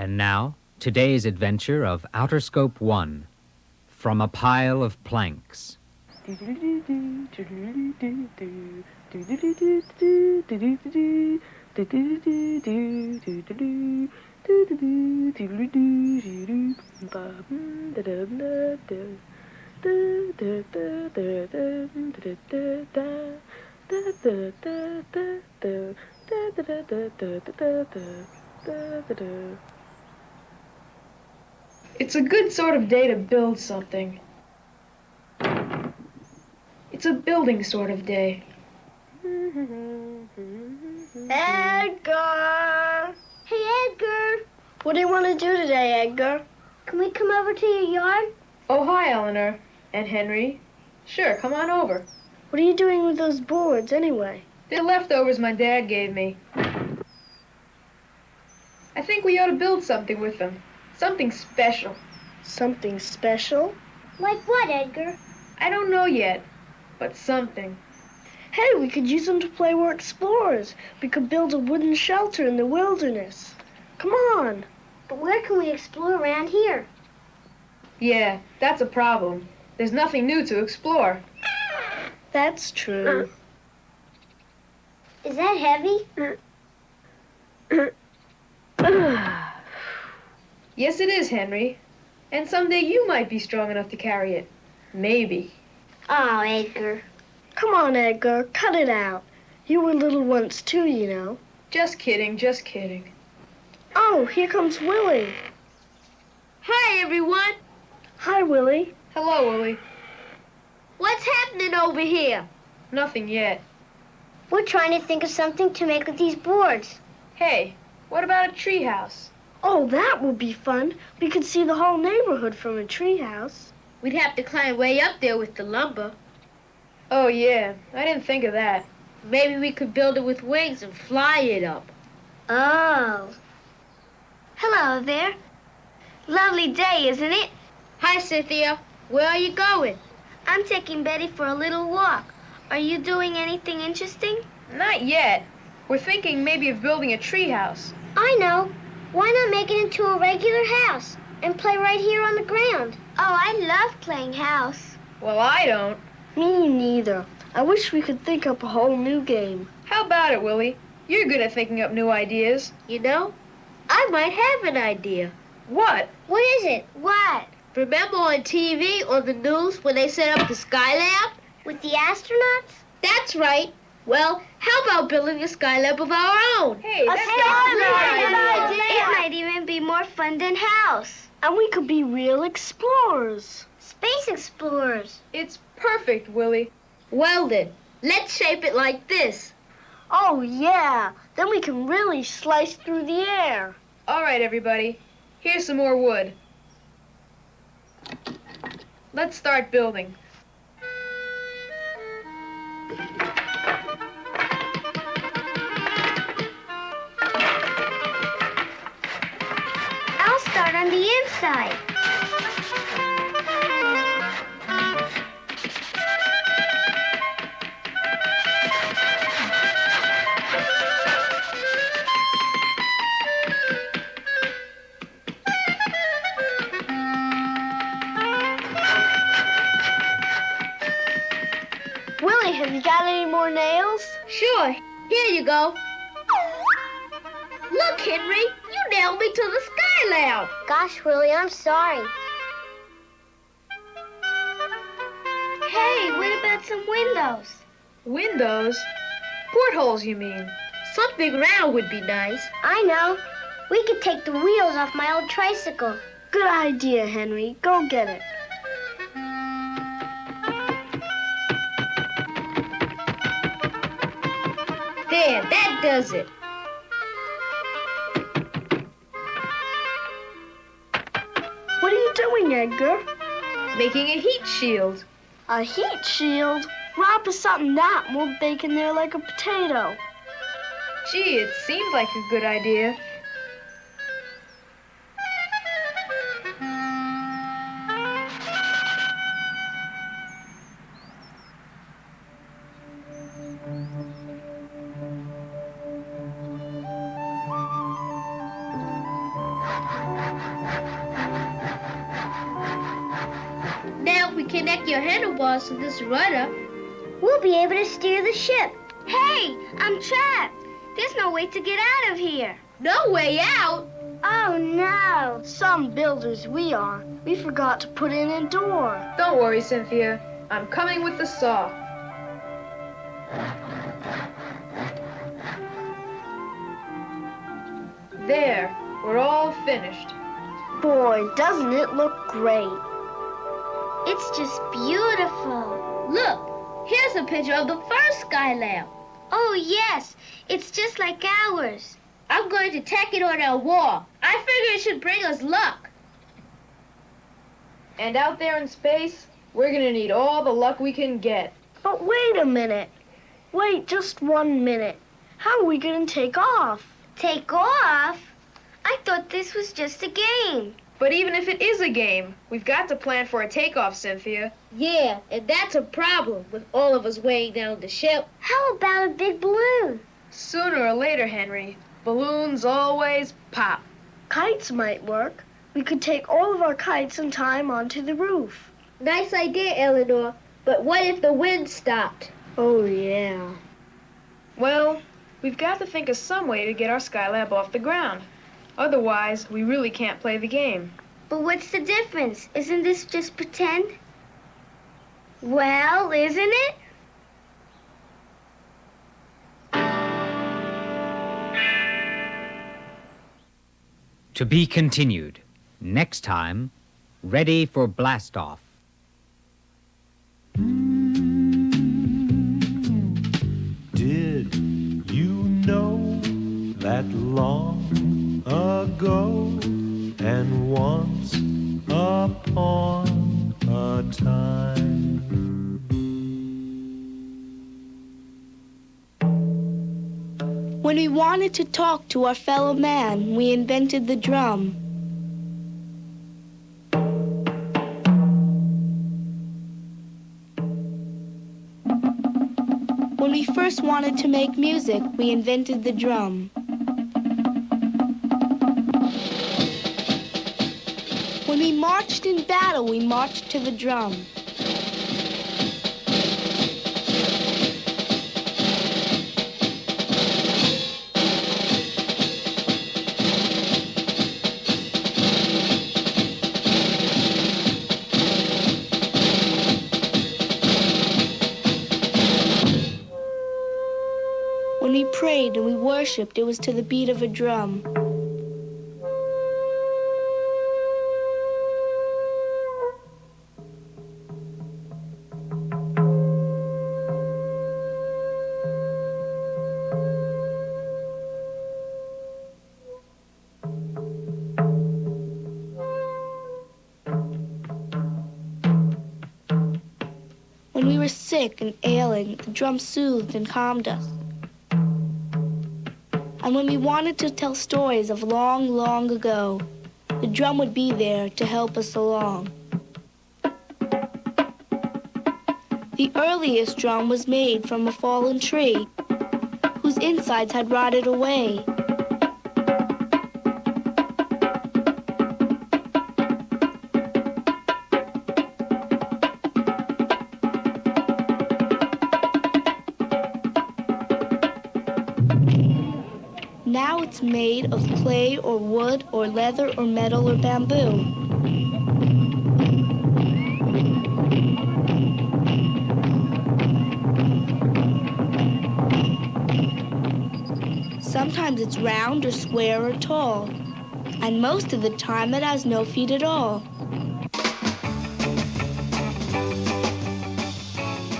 And now, today's adventure of Outer Scope 1, From a Pile of Planks. It's a good sort of day to build something. It's a building sort of day. Edgar! Hey, Edgar! What do you want to do today, Edgar? Can we come over to your yard? Oh, hi, Eleanor. And Henry. Sure, come on over. What are you doing with those boards, anyway? They're leftovers my dad gave me. I think we ought to build something with them. Something special. Something special? Like what, Edgar? I don't know yet, but something. Hey, we could use them to play we're explorers. We could build a wooden shelter in the wilderness. Come on. But where can we explore around here? Yeah, that's a problem. There's nothing new to explore. That's true. Is that heavy? Yes, it is, Henry. And someday you might be strong enough to carry it. Maybe. Oh, Edgar. Come on, Edgar, cut it out. You were little once too, you know. Just kidding, just kidding. Oh, here comes Willie. Hi, everyone. Hi, Willie. Hello, Willie. What's happening over here? Nothing yet. We're trying to think of something to make with these boards. Hey, what about a treehouse? Oh, that would be fun. We could see the whole neighborhood from a treehouse. We'd have to climb way up there with the lumber. Oh, yeah, I didn't think of that. Maybe we could build it with wings and fly it up. Oh. Hello there. Lovely day, isn't it? Hi, Cynthia. Where are you going? I'm taking Betty for a little walk. Are you doing anything interesting? Not yet. We're thinking maybe of building a treehouse. I know. Why not make it into a regular house and play right here on the ground? Oh, I love playing house. Well, I don't. Me neither. I wish we could think up a whole new game. How about it, Willie? You're good at thinking up new ideas. You know, I might have an idea. What? What is it? What? Remember on TV or the news when they set up the Skylab? With the astronauts? That's right. Well, how about building a Skylab of our own? Hey, that's It might even be more fun than house. And we could be real explorers. Space explorers. It's perfect, Willie. Well then, let's shape it like this. Oh, yeah. Then we can really slice through the air. All right, everybody. Here's some more wood. Let's start building. I'll start on the inside. Willie, have you got any more nails? Sure, here you go. Look, Henry, you nailed me to the Skylab. Gosh, Willie, I'm sorry. Hey, what about some windows? Windows? Portholes, you mean? Something round would be nice. I know. We could take the wheels off my old tricycle. Good idea, Henry. Go get it. There, that does it. What are you doing, Edgar? Making a heat shield. A heat shield? Wrap us something that and we'll bake in there like a potato. Gee, it seemed like a good idea. we connect your handlebars to this rudder, we'll be able to steer the ship. Hey, I'm trapped. There's no way to get out of here. no way out. Oh, no. Some builders we are. We forgot to put in a door. Don't worry, Cynthia. I'm coming with the saw. There, we're all finished. Boy, doesn't it look great. It's just beautiful. Look, here's a picture of the first sky lamp. Oh, yes. It's just like ours. I'm going to tack it on our wall. I figure it should bring us luck. And out there in space, we're gonna need all the luck we can get. But wait a minute. Wait just 1 minute. How are we going to take off? Take off? I thought this was just a game. But even if it is a game, we've got to plan for a takeoff, Cynthia. Yeah, and that's a problem with all of us weighing down the ship. How about a big balloon? Sooner or later, Henry, balloons always pop. Kites might work. We could take all of our kites and tie them onto the roof. Nice idea, Eleanor. But what if the wind stopped? Oh, yeah. Well, we've got to think of some way to get our Skylab off the ground. Otherwise, we really can't play the game. But what's the difference? Isn't this just pretend? Well, isn't it? To be continued. Next time, ready for blast-off. Did you know that long ago and once upon a time When we wanted to talk to our fellow man, we invented the drum. When we first wanted to make music, we invented the drum. When we marched in battle, we marched to the drum. When we prayed and we worshipped, it was to the beat of a drum. When we were sick and ailing, the drum soothed and calmed us. And when we wanted to tell stories of long, long ago, the drum would be there to help us along. The earliest drum was made from a fallen tree, whose insides had rotted away. Now it's made of clay or wood or leather or metal or bamboo. Sometimes it's round or square or tall, and most of the time it has no feet at all.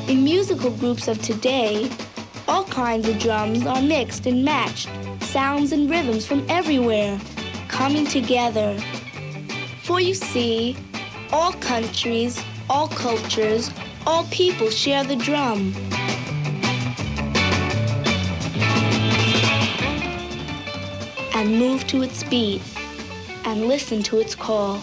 In musical groups of today, all kinds of drums are mixed and matched. Sounds and rhythms from everywhere coming together. For you see, all countries, all cultures, all people share the drum. And move to its beat and listen to its call.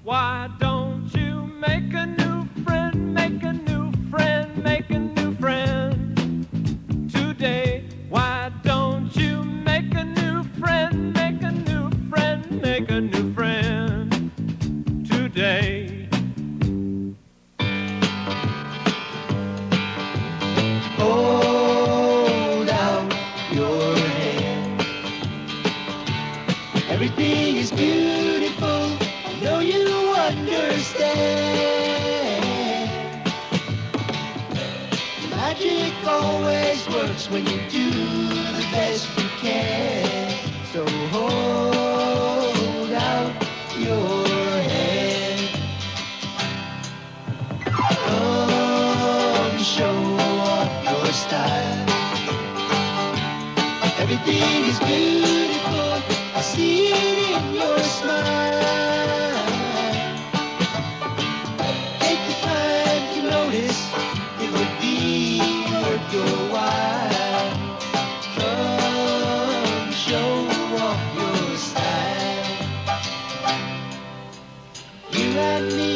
Why don't you make a new friend, make a new friend, make a new friend today? Why don't you make a new friend, make a new friend, make a new friend? understand. Magic always works when you do the best you can. So hold out your hand. Come show off your style. Everything is beautiful. I see it in your smile. Take the time to notice. It would be worth your while. Come show off your style. You and me,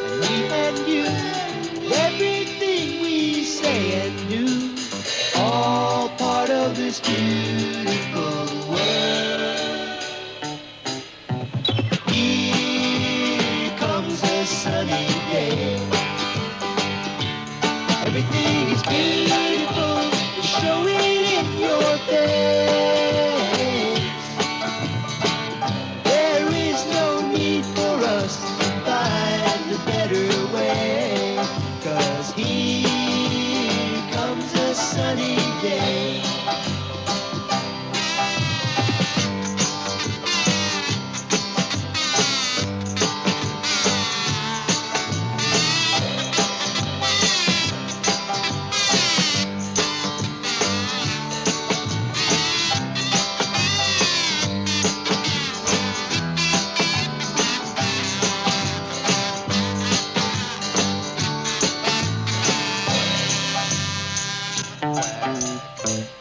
and me and you. Everything we say and do, all part of this beautiful world. Here comes a sunny day. Everything is beautiful, you show it in your face. There is no need for us to find a better way, 'cause here comes a sunny day.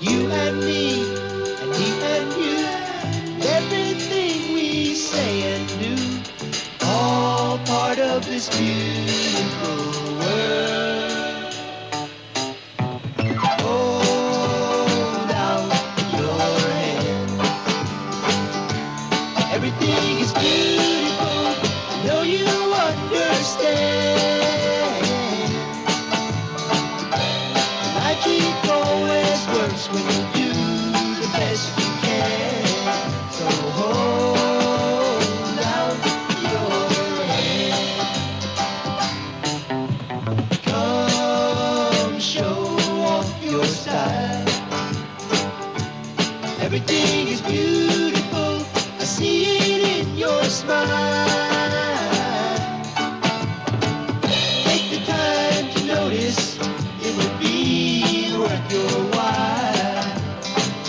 You and me, and me and you, everything we say and do, all part of this beautiful world. Hold out your hand. Everything is beautiful, I know you understand. Magic always works when you do the best you can. So hold out your hand. Come show off your style. Everything is beautiful, I see it in your smile. Take the time to notice, it would be worth your while.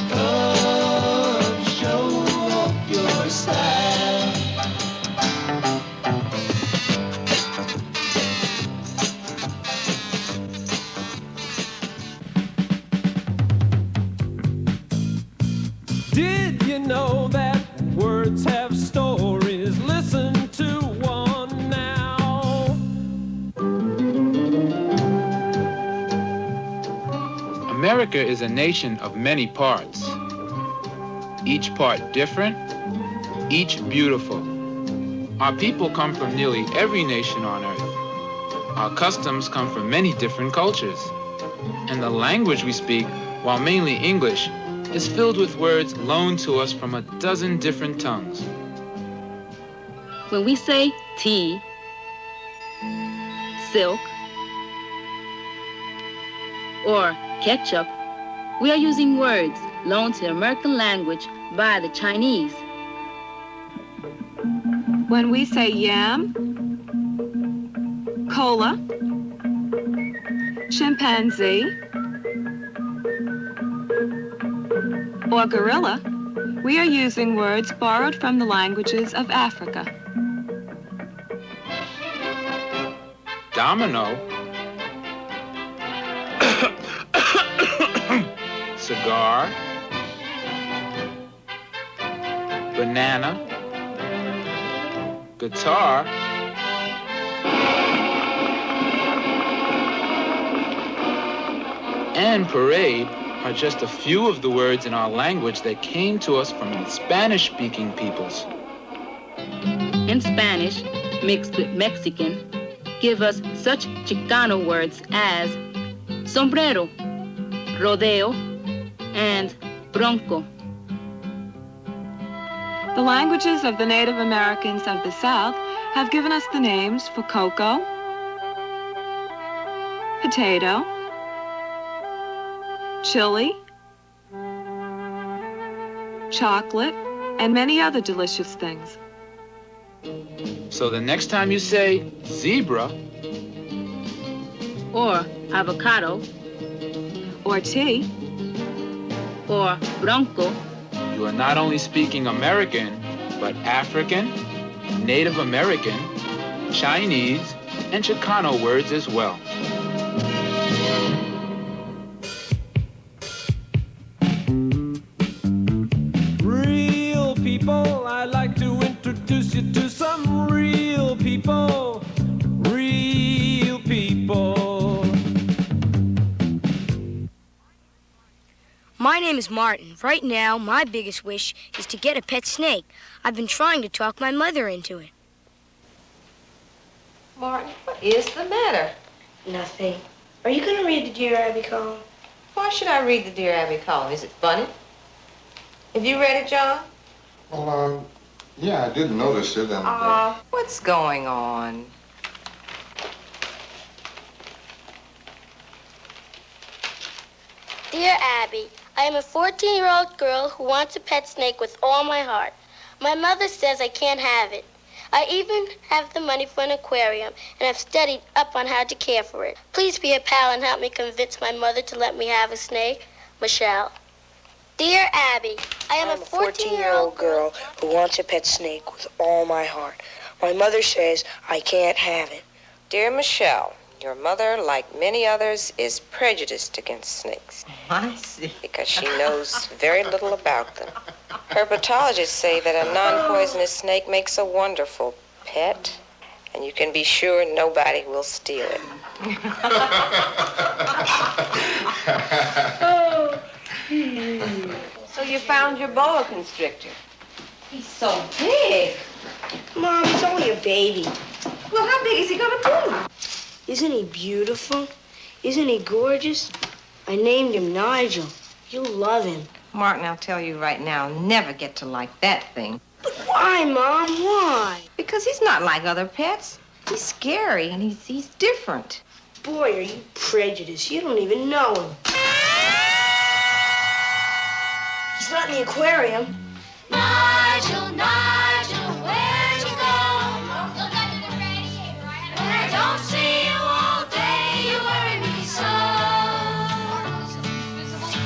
Come show off your style. Did you know that words have stories? Listen to one now. America is a nation of many parts, each part different, each beautiful. Our people come from nearly every nation on earth. Our customs come from many different cultures. And the language we speak, while mainly English, is filled with words loaned to us from a dozen different tongues. When we say tea, silk, or ketchup, we are using words loaned to the American language by the Chinese. When we say yam, cola, chimpanzee, or gorilla, we are using words borrowed from the languages of Africa. Domino, cigar, banana, guitar, and parade are just a few of the words in our language that came to us from Spanish-speaking peoples. In Spanish, mixed with Mexican, give us such Chicano words as sombrero, rodeo, and bronco. The languages of the Native Americans of the South have given us the names for cocoa, potato, chili, chocolate, and many other delicious things. So the next time you say zebra, or avocado, or tea, or bronco, you are not only speaking American, but African, Native American, Chinese, and Chicano words as well. Real people, I'd like to introduce you to some real people. Real people. My name is Martin. Right now, my biggest wish is to get a pet snake. I've been trying to talk my mother into it. Martin, what is the matter? Nothing. Are you going to read the Dear Abby column? Why should I read the Dear Abby column? Is it funny? Have you read it, John? Well, yeah, I did notice it, and... What's going on? Dear Abby, I am a 14-year-old girl who wants a pet snake with all my heart. My mother says I can't have it. I even have the money for an aquarium, and I've studied up on how to care for it. Please be a pal and help me convince my mother to let me have a snake. Michelle. Dear Abby, I am a 14-year-old girl who wants a pet snake with all my heart. My mother says I can't have it. Dear Michelle, your mother, like many others, is prejudiced against snakes. I see. Because she knows very little about them. Herpetologists say that a non-poisonous snake makes a wonderful pet, and you can be sure nobody will steal it. So you found your boa constrictor. He's so big. Mom, he's only a baby. Well, how big is he gonna be? Isn't he beautiful? Isn't he gorgeous? I named him Nigel. You'll love him. Martin, I'll tell you right now, I'll never get to like that thing. But why, Mom? Why? Because he's not like other pets. He's scary and he's different. Boy, are you prejudiced. You don't even know him. He's not in the aquarium. Nigel, Nigel, where'd you go? When I don't see you all day, you worry me so.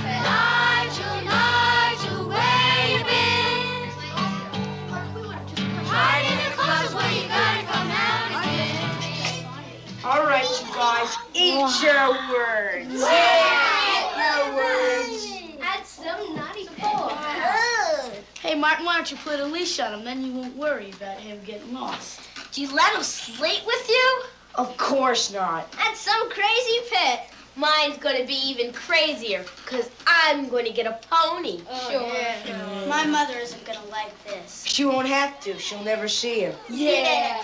Nigel, Nigel, where you been? Hiding in the closet where you gotta come out again. All right, you guys, eat your words. Your words. That's so naughty. Hey, Martin, why don't you put a leash on him? Then you won't worry about him getting lost. Do you let him sleep with you? Of course not. That's some crazy pet. Mine's going to be even crazier, because I'm going to get a pony. Sure. Yeah. My mother isn't going to like this. She won't have to. She'll never see him. Yeah.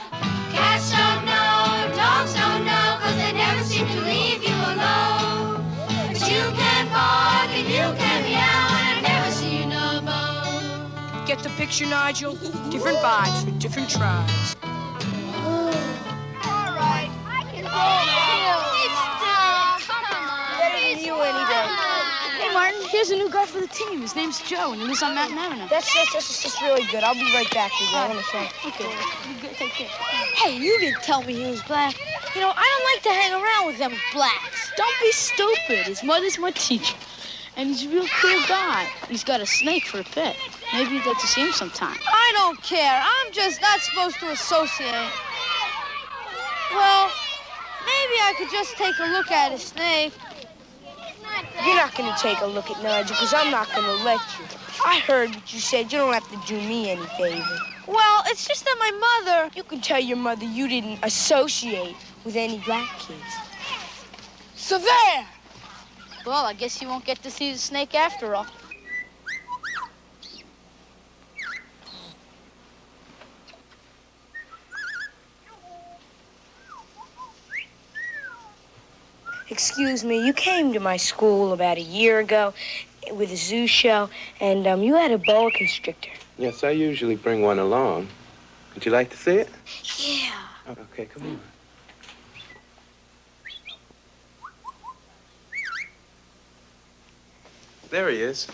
Cats don't know, dogs don't know, because they never seem to leave you alone. But you can bark and you can meow, and I never see you no more. Get the picture, Nigel? Different vibes for different tribes. All right, I can Better than you any day. Hey, Martin, here's a new guy for the team. His name's Joe, and he lives on Mountain Avenue. That's really good. I'll be right back with you. I want to say. Okay. Good. Take care. Hey, you didn't tell me he was black. You know, I don't like to hang around with them blacks. Don't be stupid. His mother's my teacher. And he's a real cool guy. He's got a snake for a pet. Maybe you'd like to see him sometime. I don't care. I'm just not supposed to associate. Well, maybe I could just take a look at a snake. You're not going to take a look at Nigel, because I'm not going to let you. I heard what you said. You don't have to do me any favor. Well, it's just that my mother... You can tell your mother you didn't associate with any black kids. So there! Well, I guess you won't get to see the snake after all. Excuse me, you came to my school about a year ago with a zoo show, and you had a boa constrictor. Yes, I usually bring one along. Would you like to see it? Yeah. Okay, come on. There he is.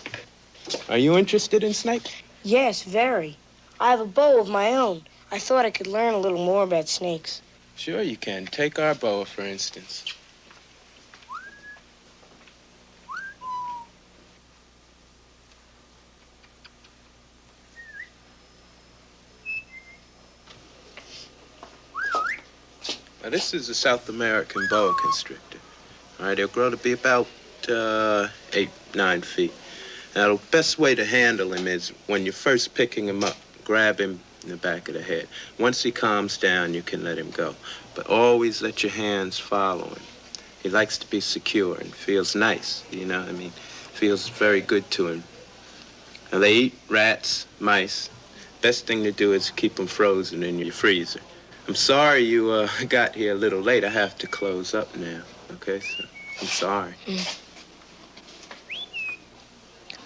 Are you interested in snakes? Yes, very. I have a bow of my own. I thought I could learn a little more about snakes. Sure you can. Take our boa, for instance. Now, this is a South American boa constrictor. All right, they'll grow to be about 8, 9 feet. Now, the best way to handle him is when you're first picking him up, grab him in the back of the head. Once he calms down, you can let him go. But always let your hands follow him. He likes to be secure and feels nice, you know what I mean? Feels very good to him. Now, they eat rats, mice. Best thing to do is keep them frozen in your freezer. I'm sorry you got here a little late. I have to close up now. Okay, so I'm sorry.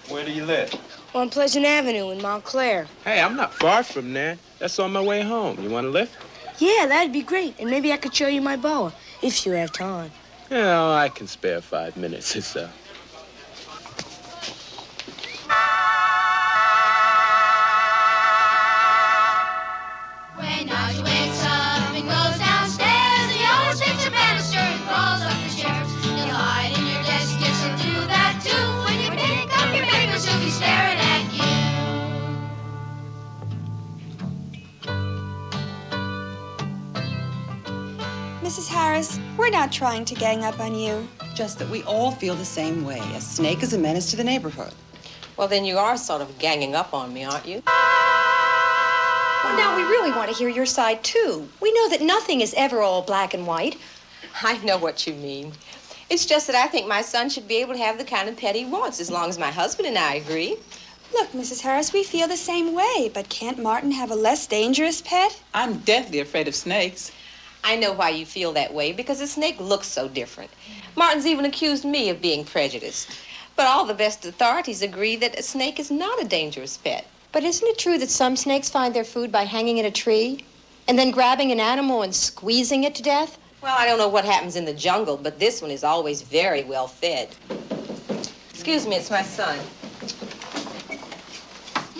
Where do you live? On Pleasant Avenue in Montclair. Hey, I'm not far from there. That's on my way home. You want to lift? Yeah, that'd be great. And maybe I could show you my boa, if you have time. Yeah, I can spare 5 minutes or so. When Archie wakes up and goes downstairs, he always takes a banister and crawls up the stairs. He'll hide in your desk, yes, he'll do that too. When you pick up your papers, he'll be staring at you. Mrs. Harris, we're not trying to gang up on you. Just that we all feel the same way. A snake is a menace to the neighborhood. Well, then you are sort of ganging up on me, aren't you? Well, now we really want to hear your side, too. We know that nothing is ever all black and white. I know what you mean. It's just that I think my son should be able to have the kind of pet he wants, as long as my husband and I agree. Look, Mrs. Harris, we feel the same way, but can't Martin have a less dangerous pet? I'm deathly afraid of snakes. I know why you feel that way, because a snake looks so different. Martin's even accused me of being prejudiced. But all the best authorities agree that a snake is not a dangerous pet. But isn't it true that some snakes find their food by hanging in a tree and then grabbing an animal and squeezing it to death? Well, I don't know what happens in the jungle, but this one is always very well fed. Excuse me, it's my son.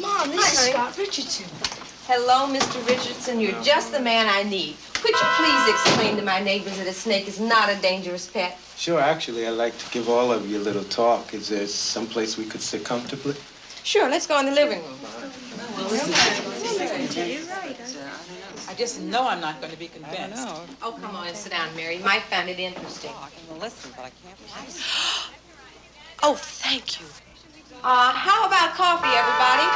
Mom, this is Scott Richardson. Hello, Mr. Richardson. You're just the man I need. Could you please explain to my neighbors that a snake is not a dangerous pet? Sure, actually, I'd like to give all of you a little talk. Is there someplace we could sit comfortably? Sure, let's go in the living room. I just know I'm not going to be convinced. Oh, come on and sit down, Mary. You might find it interesting. I can listen, but I can't resist. Oh, thank you. How about coffee, everybody?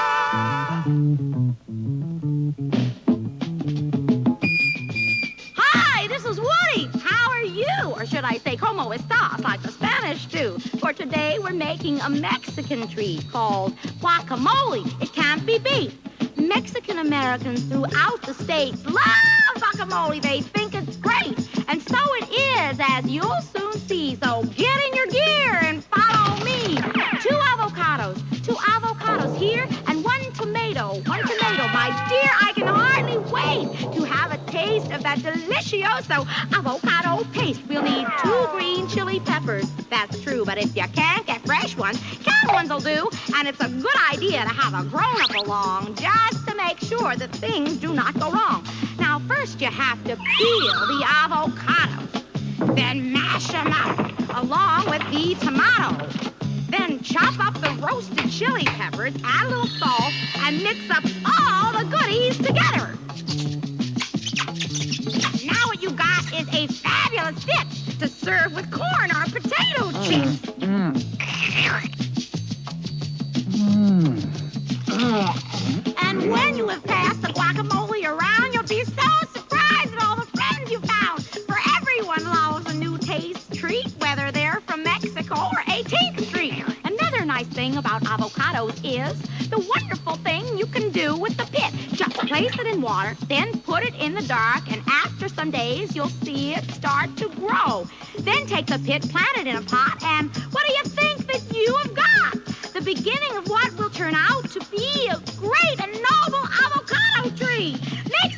Hi, this is Woody. How are you? Or should I say como estas, like the Spanish do? For today, we're making a Mexican treat called guacamole. It can't be beat. Mexican Americans throughout the states love guacamole. They think it's great. And so it is, as you'll soon see. So get in your gear and follow me. 2 avocados here and 1 tomato. 1 tomato. My dear, I can hardly wait to have a taste of that delicioso avocado paste. We'll need 2 green chili peppers. That's true, but if you can't get fresh ones, canned ones will do. And it's a good idea to have a grown-up along just to make sure that things do not go wrong. Now, first you have to peel the avocados, then mash them up along with the tomato. Then chop up the roasted chili peppers, add a little salt, and mix up all the goodies together. Now what you got is a fabulous dip to serve with corn or potato chips. And when you have passed the guacamole around, you'll be so surprised at all the friends you found. For everyone loves a new taste treat, whether they're from Mexico or 18th Street. Another nice thing about avocados is the wonderful thing you can do with the pit. Just place it in water, then put it in the dark, and after some days, you'll see it start to grow. Then take the pit, plant it in a pot, and what do you think that you have got? The beginning of what will turn out to be a great and noble avocado tree. Make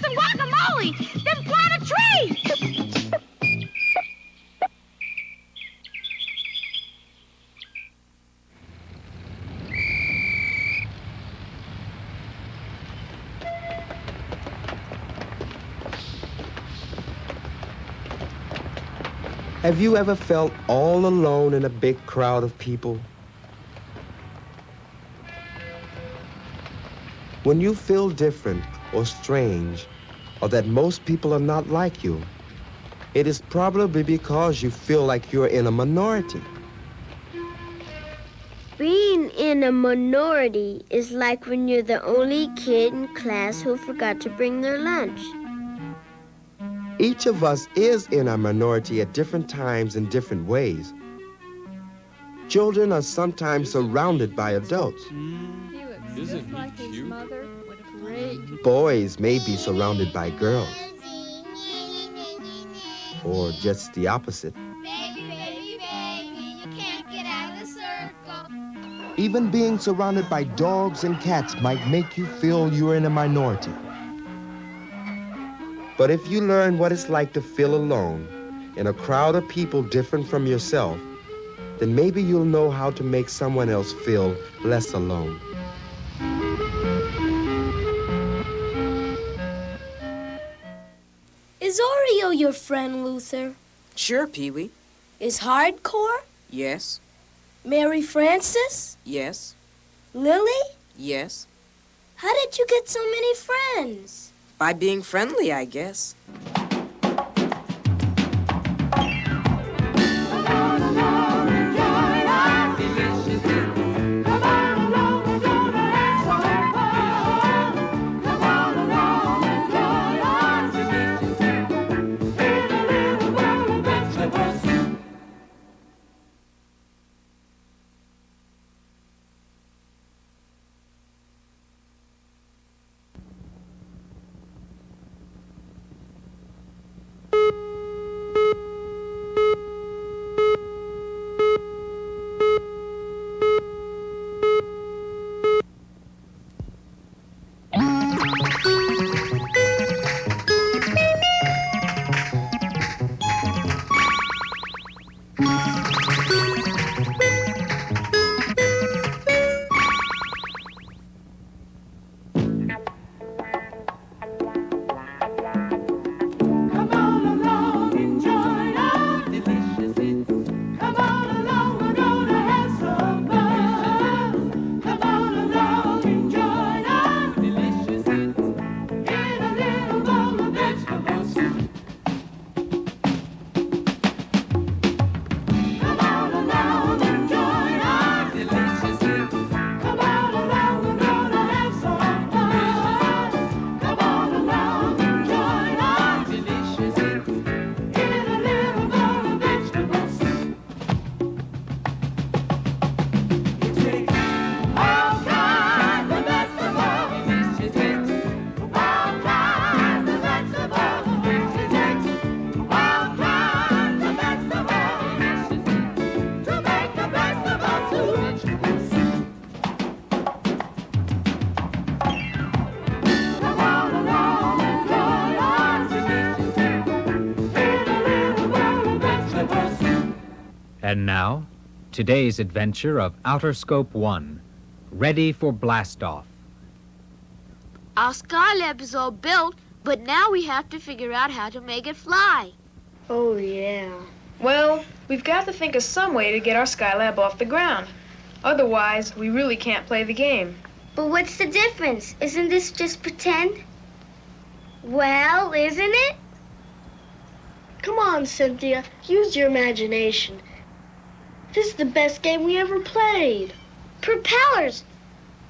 Have you ever felt all alone in a big crowd of people? When you feel different or strange, or that most people are not like you, it is probably because you feel like you're in a minority. Being in a minority is like when you're the only kid in class who forgot to bring their lunch. Each of us is in a minority at different times in different ways. Children are sometimes surrounded by adults. Isn't he cute? Boys may be surrounded by girls. Or just the opposite. Even being surrounded by dogs and cats might make you feel you're in a minority. But if you learn what it's like to feel alone in a crowd of people different from yourself, then maybe you'll know how to make someone else feel less alone. Is Oreo your friend, Luther? Sure, Pee-wee. Is Hardcore? Yes. Mary Frances? Yes. Lily? Yes. How did you get so many friends? By being friendly, I guess. And now, today's adventure of Outer Scope 1, ready for blastoff. Our Skylab is all built, but now we have to figure out how to make it fly. Oh, yeah. Well, we've got to think of some way to get our Skylab off the ground. Otherwise, we really can't play the game. But what's the difference? Isn't this just pretend? Well, isn't it? Come on, Cynthia. Use your imagination. This is the best game we ever played. Propellers.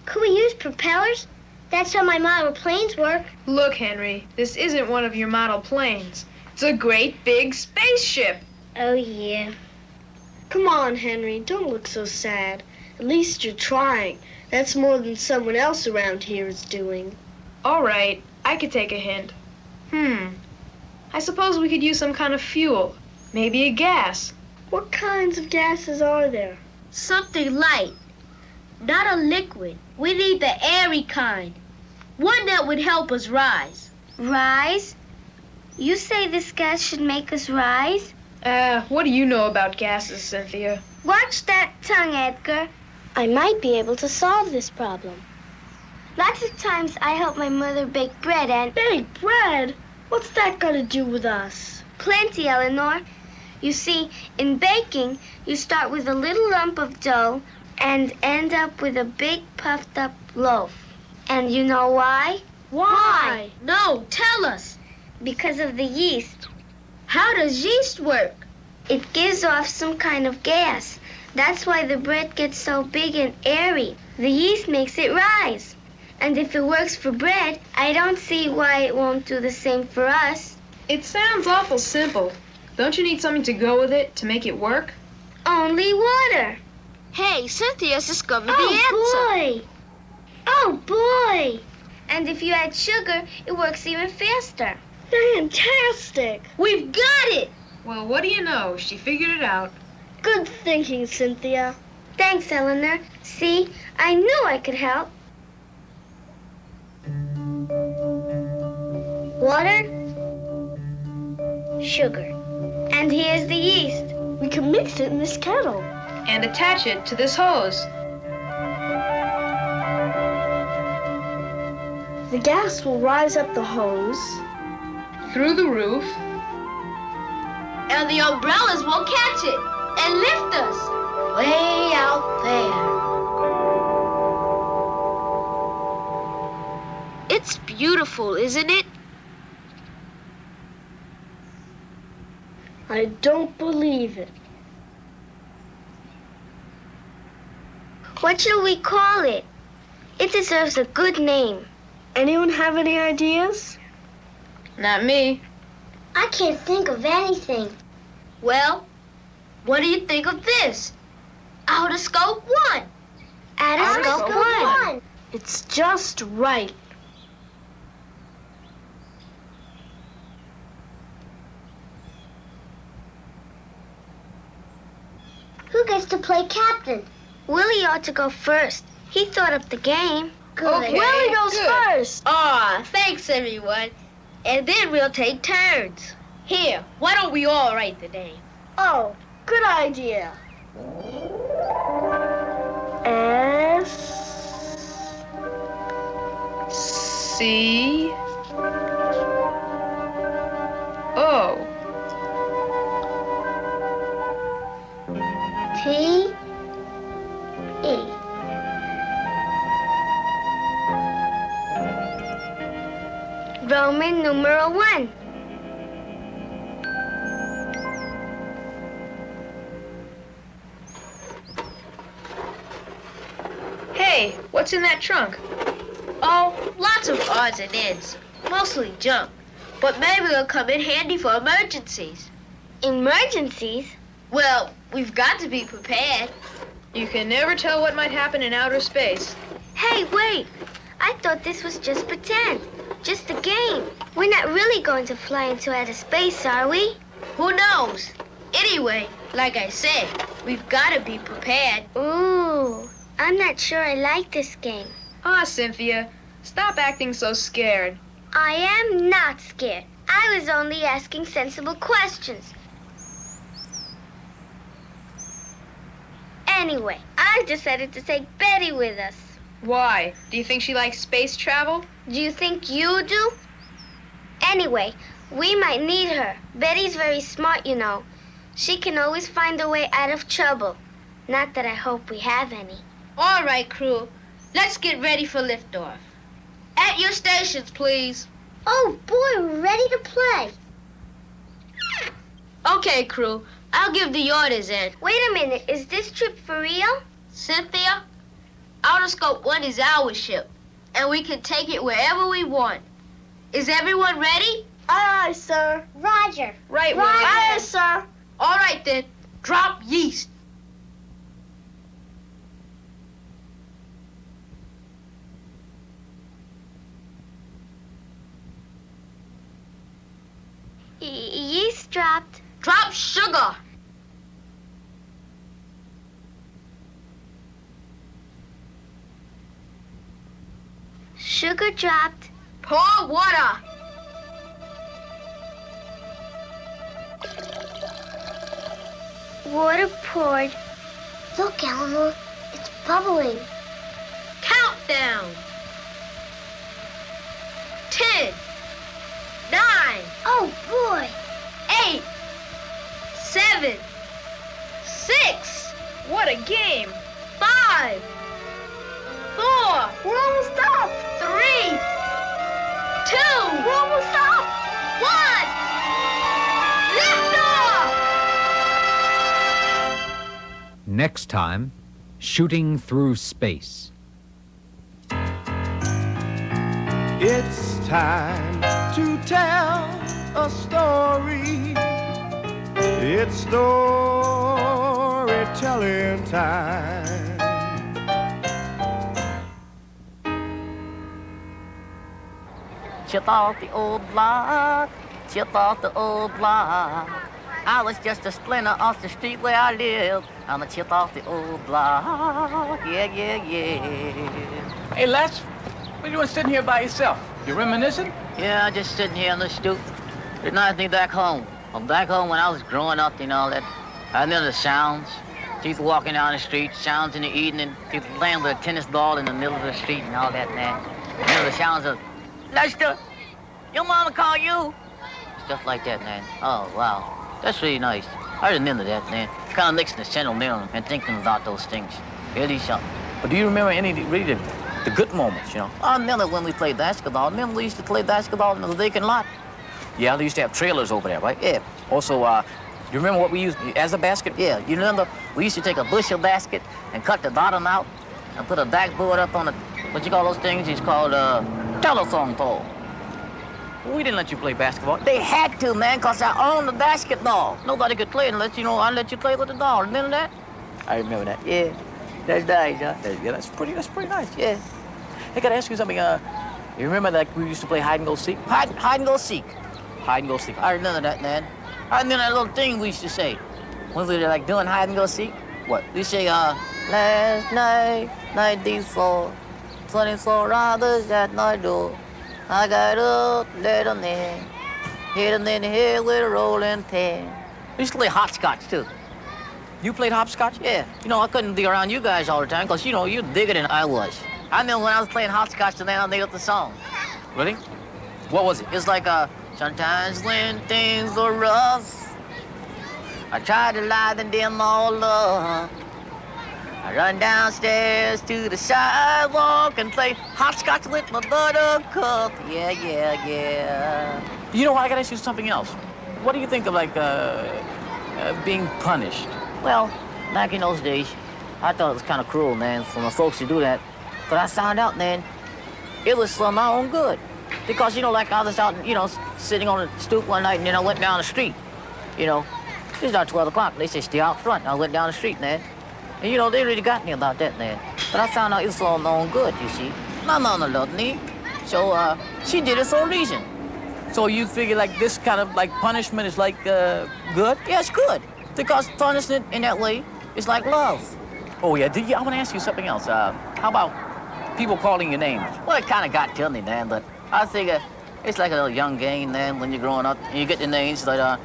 Could we use propellers? That's how my model planes work. Look, Henry, this isn't one of your model planes. It's a great big spaceship. Oh, yeah. Come on, Henry. Don't look so sad. At least you're trying. That's more than someone else around here is doing. All right, I could take a hint. I suppose we could use some kind of fuel. Maybe a gas. What kinds of gases are there? Something light. Not a liquid. We need the airy kind. One that would help us rise. Rise? You say this gas should make us rise? What do you know about gases, Cynthia? Watch that tongue, Edgar. I might be able to solve this problem. Lots of times I help my mother bake bread and... Bake bread? What's that got to do with us? Plenty, Eleanor. You see, in baking, you start with a little lump of dough and end up with a big puffed up loaf. And you know why? Why? No, tell us. Because of the yeast. How does yeast work? It gives off some kind of gas. That's why the bread gets so big and airy. The yeast makes it rise. And if it works for bread, I don't see why it won't do the same for us. It sounds awful simple. Don't you need something to go with it to make it work? Only water. Hey, Cynthia's discovered the Oh, answer. boy. Oh, boy. And if you add sugar, it works even faster. Fantastic. We've got it. Well, what do you know? She figured it out. Good thinking, Cynthia. Thanks, Eleanor. See, I knew I could help. Water, sugar, and here's the yeast. We can mix it in this kettle. And attach it to this hose. The gas will rise up the hose. Through the roof. And the umbrellas will catch it and lift us way out there. It's beautiful, isn't it? I don't believe it. What shall we call it? It deserves a good name. Anyone have any ideas? Not me. I can't think of anything. Well, what do you think of this? Outer Scope 1. Outer Scope 1. It's just right. Who gets to play captain? Willie ought to go first. He thought up the game. Good. Okay, Willie goes first. Aw, thanks, everyone. And then we'll take turns. Here, why don't we all write the name? Oh, good idea. S-C-O. T-E. Roman numeral 1. Hey, what's in that trunk? Oh, lots of odds and ends. Mostly junk. But maybe it'll come in handy for emergencies. Emergencies? Well, we've got to be prepared. You can never tell what might happen in outer space. Hey, wait. I thought this was just pretend. Just a game. We're not really going to fly into outer space, are we? Who knows? Anyway, like I said, we've got to be prepared. Ooh, I'm not sure I like this game. Ah, Cynthia, stop acting so scared. I am not scared. I was only asking sensible questions. Anyway, I've decided to take Betty with us. Why? Do you think she likes space travel? Do you think you do? Anyway, we might need her. Betty's very smart, you know. She can always find a way out of trouble. Not that I hope we have any. All right, crew. Let's get ready for liftoff. At your stations, please. Oh, boy, we're ready to play. Okay, crew. I'll give the orders in. Wait a minute. Is this trip for real? Cynthia, Outer Scope 1 is our ship, and we can take it wherever we want. Is everyone ready? Aye, aye, sir. Roger. Right, Roger. Aye, aye, sir. All right, then. Drop yeast. Yeast dropped. Drop sugar. Sugar dropped. Pour water. Water poured. Look, Eleanor, it's bubbling. Countdown. 10, 9. Oh, boy. 8, 7, 6. What a game. 5, 4. We're almost up. 3, 2. We're almost up. 1. Lift off! Next time, shooting through space. It's time to tell a story. It's storytelling time. Chip off the old block, chip off the old block. I was just a splinter off the street where I live. I'm a chip off the old block. Yeah, yeah, yeah. Hey, Les, what are you doing sitting here by yourself? You reminiscing? Yeah, just sitting here on the stoop. It reminds me back home. Well, back home when I was growing up, you know, that I remember the sounds. People walking down the street, sounds in the evening, people playing with a tennis ball in the middle of the street and all that, man. I remember the sounds of, Lester, your mama call you. Stuff like that, man. Oh, wow. That's really nice. I remember that, man. Kind of mixing the sentimental and thinking about those things. Really something. But do you remember any really the good moments, you know? I remember when we played basketball. Remember we used to play basketball in the vacant lot? Yeah, they used to have trailers over there, right? Yeah. Also, do you remember what we used as a basket? Yeah, you remember we used to take a bushel basket and cut the bottom out and put a backboard up on the, what you call those things? It's called telephone pole. We didn't let you play basketball. They had to, man, because I owned the basketball. Nobody could play unless, you know, I let you play with the doll. Remember that? I remember that. Yeah. That's nice, huh? Yeah, that's pretty nice. Yeah. Hey, gotta ask you something. You remember like we used to play hide and go seek? Hide and go seek. Hide and go seek. I remember that, man. I remember that little thing we used to say when we were like doing hide and go seek. What? We say, last night, night before, 24 others at my door. I got up, let them in, hit them in the head with a rolling pin. We used to play hopscotch, too. You played hopscotch? Yeah. You know, I couldn't be around you guys all the time, because, you know, you're bigger than I was. I remember when I was playing hopscotch, and then I made up the song. Really? What was it? It's like, sometimes when things are rough, I try to liven them all up. I run downstairs to the sidewalk and play hopscotch with my buttercup. Yeah, yeah, yeah. You know what? I gotta ask you something else. What do you think of, like, being punished? Well, back in those days, I thought it was kind of cruel, man, for my folks to do that. But I found out, man, it was for my own good. Because, you know, like I was out, you know, sitting on the stoop one night, and then I went down the street. You know, it was about 12 o'clock. They said, stay out front. And I went down the street, man. And, you know, they really got me about that, man. But I found out it was for my own good, you see. My mama loved me. So, she did it for a reason. So you figure, like, this kind of, like, punishment is, like, good? Yeah, it's good. Because punishment in that way is like love. Oh, yeah. I want to ask you something else. How about people calling your names? Well, it kind of got to me, man, but I figure it's like a little young game, man, when you're growing up, and you get the names, but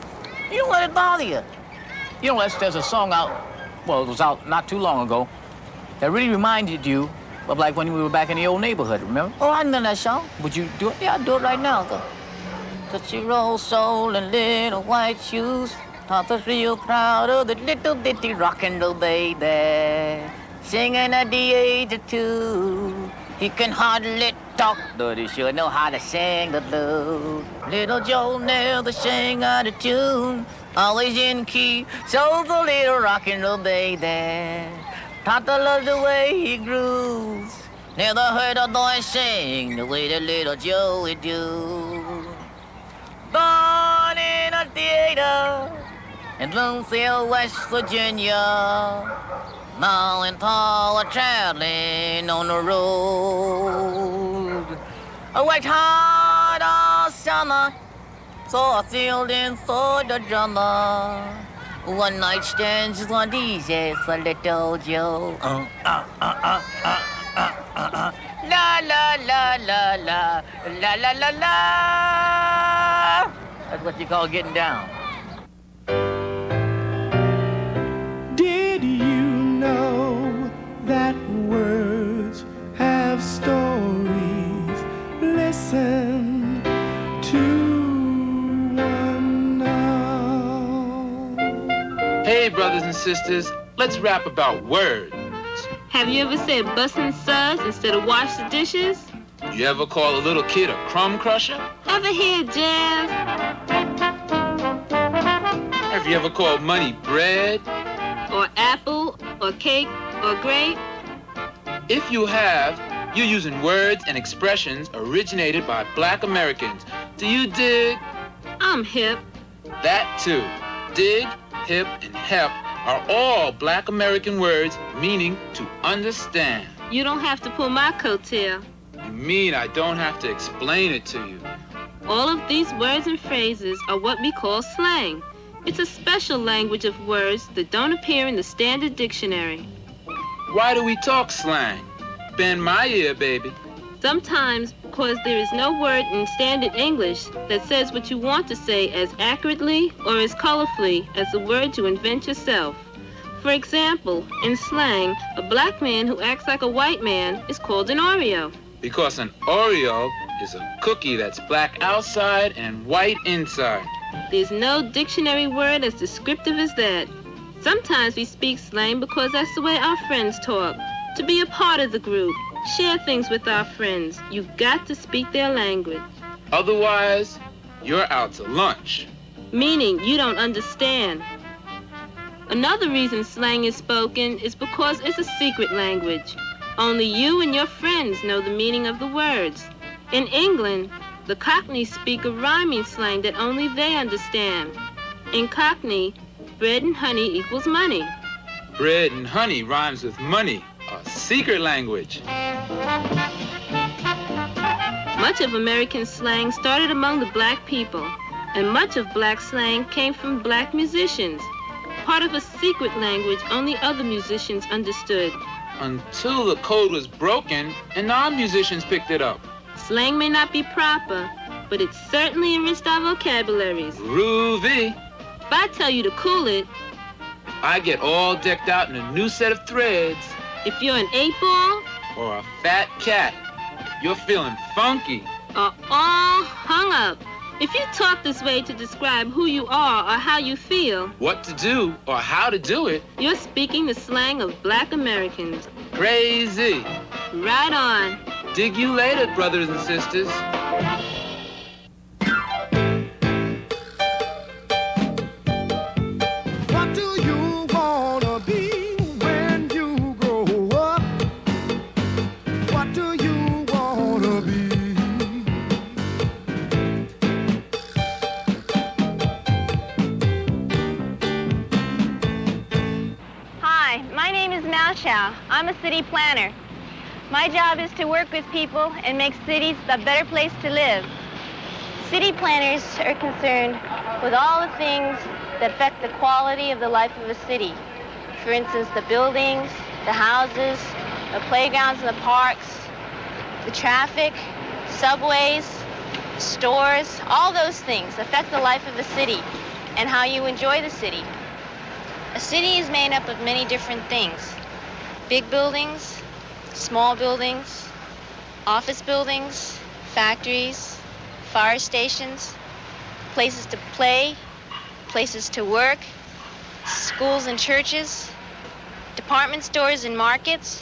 you don't let it bother you. You know, Les, there's a song out, well, it was out not too long ago, that really reminded you of, like, when we were back in the old neighborhood, remember? Oh, I remember that song. Would you do it? Yeah, I'd do it right now. Touch your old soul in little white shoes. Papa's real proud of the little bitty rock and roll baby. Singing at the age of 2. He can hardly talk, but he sure know how to sing the blues. Little Joe never sang out of tune, always in key, so the little rock and roll baby. Papa loves the way he grooves. Never heard a boy sing the way that little Joe would do. Born in a theater in Bloomfield, West Virginia. Ma and Pa were traveling on the road. I worked hard all summer for a field and for the drummer. One night stands one easy for little Joe. La la la la la la la la la. That's what you call getting down. Did you know that words have stories? Listen to one now. Hey, brothers and sisters, let's rap about words. Have you ever said bustin' suds instead of wash the dishes? You ever call a little kid a crumb crusher? Ever hear jazz? Have you ever called money bread? Or apple, or cake, or grape? If you have, you're using words and expressions originated by Black Americans. Do you dig? I'm hip. That too. Dig, hip, and hep are all Black American words meaning to understand. You don't have to pull my coattail. You mean I don't have to explain it to you? All of these words and phrases are what we call slang. It's a special language of words that don't appear in the standard dictionary. Why do we talk slang? Bend my ear, baby. Sometimes because there is no word in standard English that says what you want to say as accurately or as colorfully as the word you invent yourself. For example, in slang, a black man who acts like a white man is called an Oreo. Because an Oreo is a cookie that's black outside and white inside. There's no dictionary word as descriptive as that. Sometimes we speak slang because that's the way our friends talk. To be a part of the group, share things with our friends, you've got to speak their language. Otherwise, you're out to lunch. Meaning you don't understand. Another reason slang is spoken is because it's a secret language. Only you and your friends know the meaning of the words. In England, the Cockneys speak a rhyming slang that only they understand. In Cockney, bread and honey equals money. Bread and honey rhymes with money, a secret language. Much of American slang started among the black people, and much of black slang came from black musicians. Part of a secret language only other musicians understood. Until the code was broken and non-musicians picked it up. Slang may not be proper, but it certainly enriched our vocabularies. Groovy. If I tell you to cool it, I get all decked out in a new set of threads. If you're an 8-ball, or a fat cat, if you're feeling funky, or all hung up, if you talk this way to describe who you are or how you feel, what to do or how to do it, you're speaking the slang of black Americans. Crazy. Right on. Dig you later, brothers and sisters. What do you wanna be when you grow up? What do you wanna be? Hi, my name is Mao Chow. I'm a city planner. My job is to work with people and make cities a better place to live. City planners are concerned with all the things that affect the quality of the life of a city. For instance, the buildings, the houses, the playgrounds and the parks, the traffic, subways, stores, all those things affect the life of a city and how you enjoy the city. A city is made up of many different things. Big buildings, small buildings, office buildings, factories, fire stations, places to play, places to work, schools and churches, department stores and markets,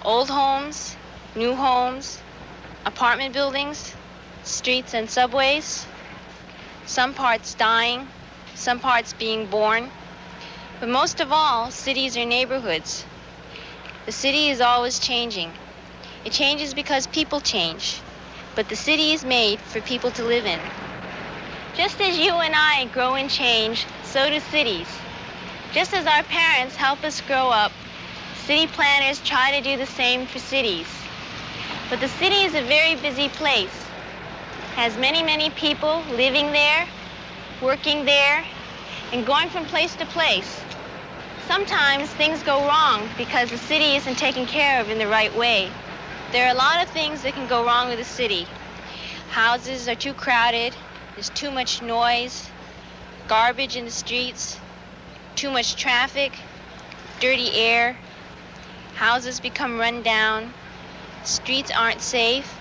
old homes, new homes, apartment buildings, streets and subways, some parts dying, some parts being born. But most of all, cities are neighborhoods. The city is always changing. It changes because people change. But the city is made for people to live in. Just as you and I grow and change, so do cities. Just as our parents help us grow up, city planners try to do the same for cities. But the city is a very busy place. Has many, many people living there, working there, and going from place to place. Sometimes things go wrong because the city isn't taken care of in the right way. There are a lot of things that can go wrong with a city. Houses are too crowded, there's too much noise, garbage in the streets, too much traffic, dirty air, houses become run down, streets aren't safe,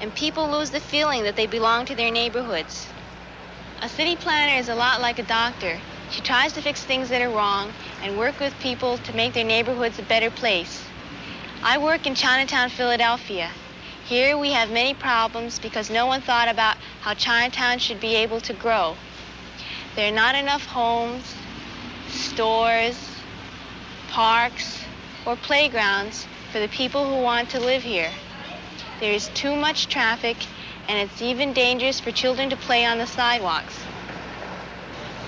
and people lose the feeling that they belong to their neighborhoods. A city planner is a lot like a doctor. She tries to fix things that are wrong and work with people to make their neighborhoods a better place. I work in Chinatown, Philadelphia. Here we have many problems because no one thought about how Chinatown should be able to grow. There are not enough homes, stores, parks, or playgrounds for the people who want to live here. There is too much traffic, and it's even dangerous for children to play on the sidewalks.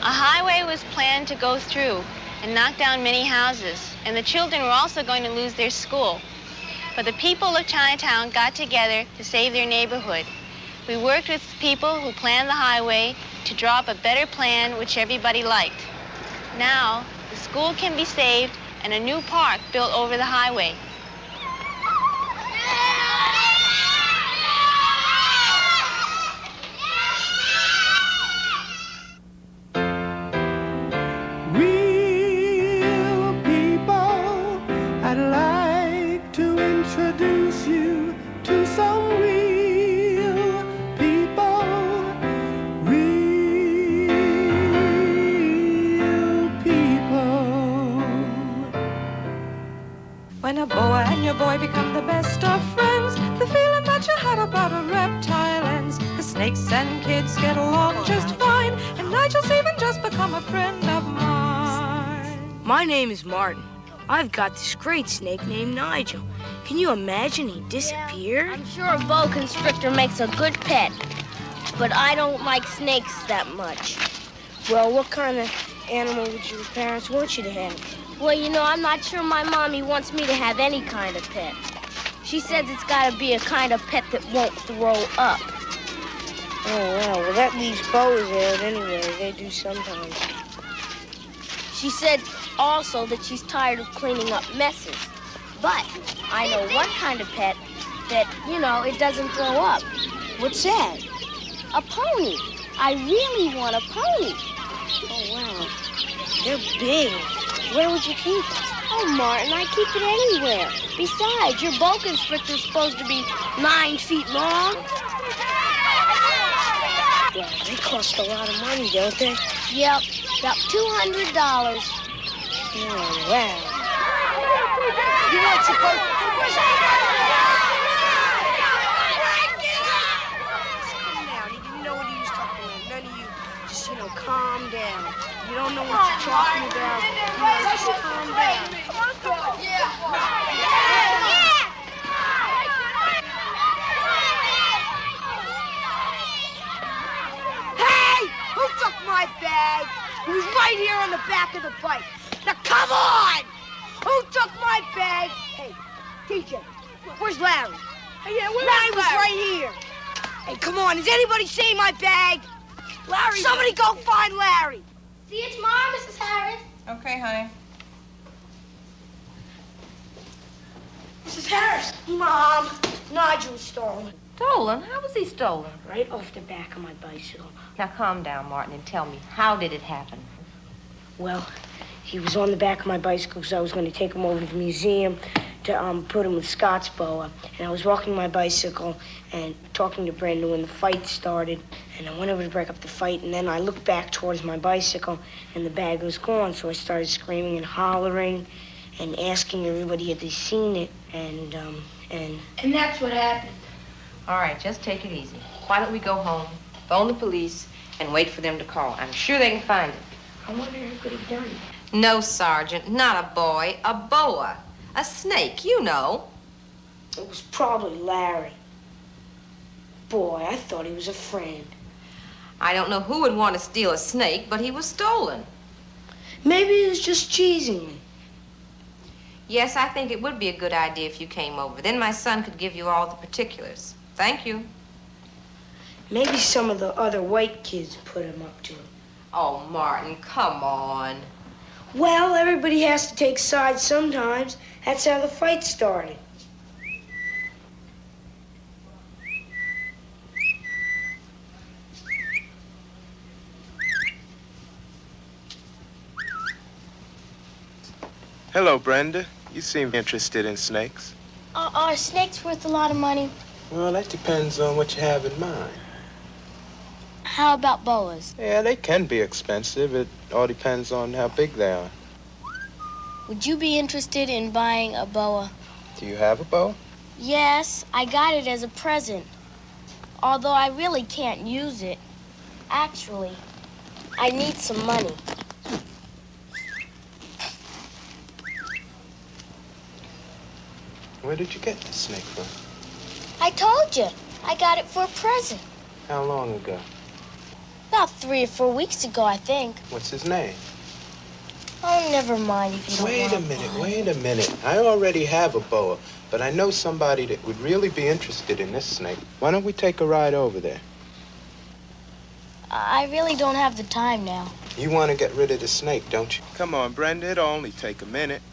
A highway was planned to go through and knock down many houses, and the children were also going to lose their school. But the people of Chinatown got together to save their neighborhood. We worked with people who planned the highway to draw up a better plan which everybody liked. Now, the school can be saved and a new park built over the highway. Real people, I'd like to introduce you to some real people. Real people. When a boa and your boy become the best of friends, the feeling that you had about a reptile ends. The snakes and kids get along just fine, and Nigel's even just become a friend of mine. My name is Martin. I've got this great snake named Nigel. Can you imagine he disappeared? I'm sure a boa constrictor makes a good pet, but I don't like snakes that much. Well, what kind of animal would your parents want you to have? Well, you know, I'm not sure my mommy wants me to have any kind of pet. She says it's got to be a kind of pet that won't throw up. Oh, wow. Well, that leaves boas out anyway. They do sometimes. She said also that she's tired of cleaning up messes. But I know one kind of pet that, you know, it doesn't throw up. What's that? A pony. I really want a pony. Oh, wow. They're big. Where would you keep it? Oh, Martin, I keep it anywhere. Besides, your boa constrictor's supposed to be 9 feet long. Well, they cost a lot of money, don't they? Yep, about $200. Oh, wow. You weren't supposed to... Come down. He didn't know what he was talking about. None of you. Just, calm down. You don't know what you're talking about. Just calm down. Hey! Who took my bag? It was right here on the back of the bike. Now, come on! Who took my bag? Hey, teacher, where's Larry? Hey, yeah, Larry was right here. Hey, come on, has anybody seen my bag? Larry! Somebody go find Larry. See you tomorrow, Mrs. Harris. Okay, honey. Mrs. Harris. Mom, Nigel was stolen. Stolen? How was he stolen? Right off the back of my bicycle. Now calm down, Martin, and tell me, how did it happen? Well, he was on the back of my bicycle because I was going to take him over to the museum to put him with Scott's boa. And I was walking my bicycle and talking to Brenda when the fight started. And I went over to break up the fight, and then I looked back towards my bicycle, and the bag was gone. So I started screaming and hollering and asking everybody had they seen it. And that's what happened. All right, just take it easy. Why don't we go home, phone the police, and wait for them to call? I'm sure they can find it. I wonder who could have done it. No, Sergeant, not a boy, a boa. A snake, you know. It was probably Larry. Boy, I thought he was a friend. I don't know who would want to steal a snake, but he was stolen. Maybe he was just cheesing me. Yes, I think it would be a good idea if you came over. Then my son could give you all the particulars. Thank you. Maybe some of the other white kids put him up to it. Oh, Martin, come on. Well, everybody has to take sides sometimes. That's how the fight started. Hello, Brenda. You seem interested in snakes. Are snakes worth a lot of money? Well, that depends on what you have in mind. How about boas? Yeah, they can be expensive. It all depends on how big they are. Would you be interested in buying a boa? Do you have a bow? Yes, I got it as a present. Although I really can't use it. Actually, I need some money. Where did you get the snake from? I told you. I got it for a present. How long ago? About 3 or 4 weeks ago, I think. What's his name? Oh, never mind if you don't Wait want a minute. I already have a boa, but I know somebody that would really be interested in this snake. Why don't we take a ride over there? I really don't have the time now. You want to get rid of the snake, don't you? Come on, Brenda. It'll only take a minute.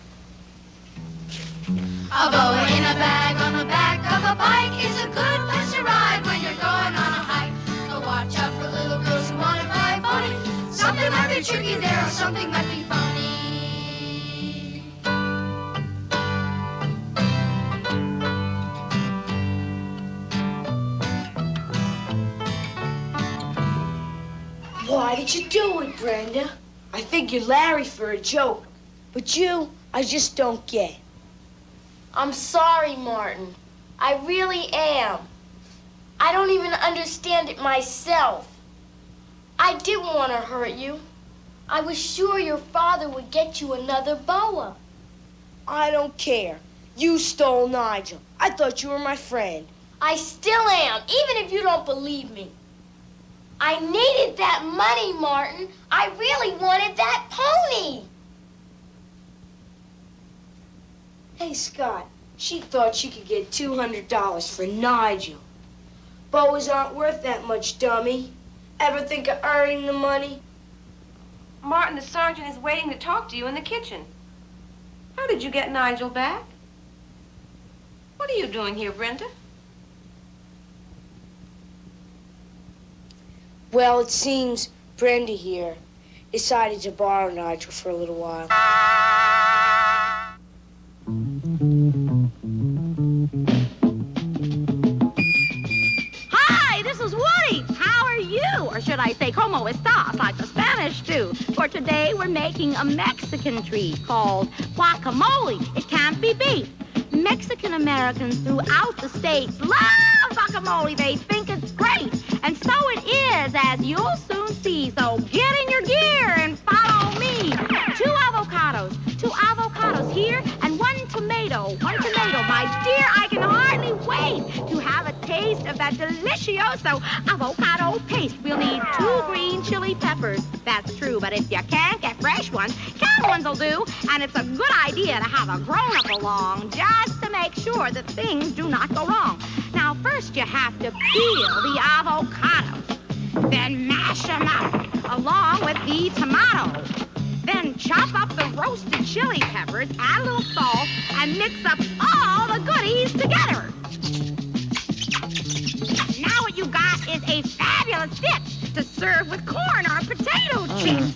A boa in a bag on the back of a bike is a good place to ride when you're going on a hike. So watch out for little girls who want to buy a pony. Something might be tricky there or something might be funny. Why did you do it, Brenda? I figured Larry for a joke. But you, I just don't get. I'm sorry, Martin. I really am. I don't even understand it myself. I didn't want to hurt you. I was sure your father would get you another boa. I don't care. You stole Nigel. I thought you were my friend. I still am, even if you don't believe me. I needed that money, Martin. I really wanted that pony. Hey, Scott, she thought she could get $200 for Nigel. Boas aren't worth that much, dummy. Ever think of earning the money? Martin, the sergeant is waiting to talk to you in the kitchen. How did you get Nigel back? What are you doing here, Brenda? Well, it seems Brenda here decided to borrow Nigel for a little while. Hi, this is Woody. How are you? Or should I say, como estas, like the Spanish do? For today, we're making a Mexican treat called guacamole. It can't be beat. Mexican-Americans throughout the states love guacamole. They think it's great. And so it is, as you'll soon see. So get in your gear and follow me. 2 avocados here, and 1 tomato. My dear, I can hardly wait to have a taste of that delicioso avocado paste. We'll need 2 green chili peppers. That's true, but if you can't get fresh ones, canned ones will do. And it's a good idea to have a grown-up along just to make sure that things do not go wrong. Now, first you have to peel the avocados, then mash them up along with the tomatoes. Then chop up the roasted chili peppers, add a little salt, and mix up all the goodies together. Now what you got is a fabulous dish to serve with corn or potato chips.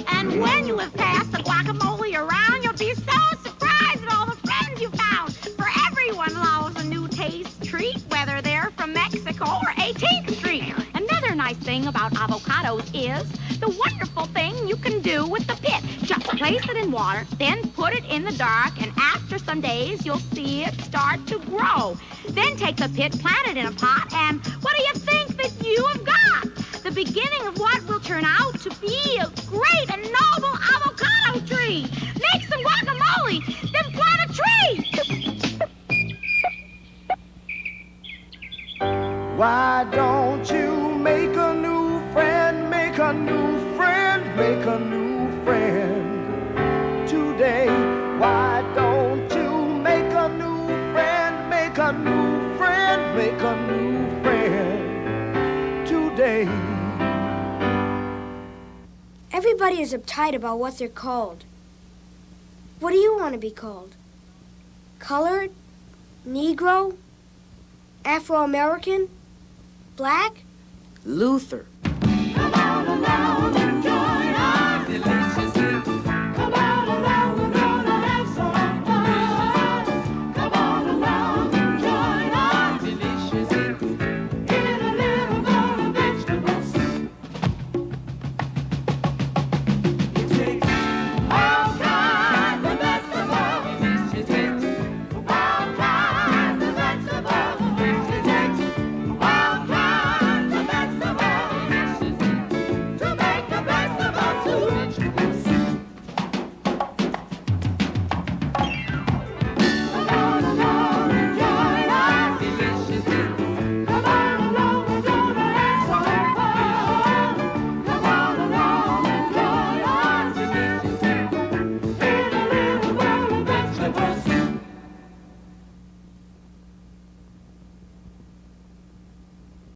And when you have passed the guacamole around, you'll be so surprised at all the friends you found. For everyone loves a new taste treat, whether they're from Mexico or 18th Street. Another nice thing about avocados is the wonderful thing you can do with the pit. Just place it in water, then put it in the dark, and after some days, you'll see it start to grow. Then take the pit, plant it in a pot, and what do you think that you have got? The beginning of what will turn out to be a great and noble avocado tree. Make some guacamole, then plant a tree. Why don't you make a new friend, make a new friend, make a new friend today? Why don't you make a new friend, make a new friend, make a new friend today? Everybody is uptight about what they're called. What do you want to be called? Colored? Negro? Afro-American? Black? Luther.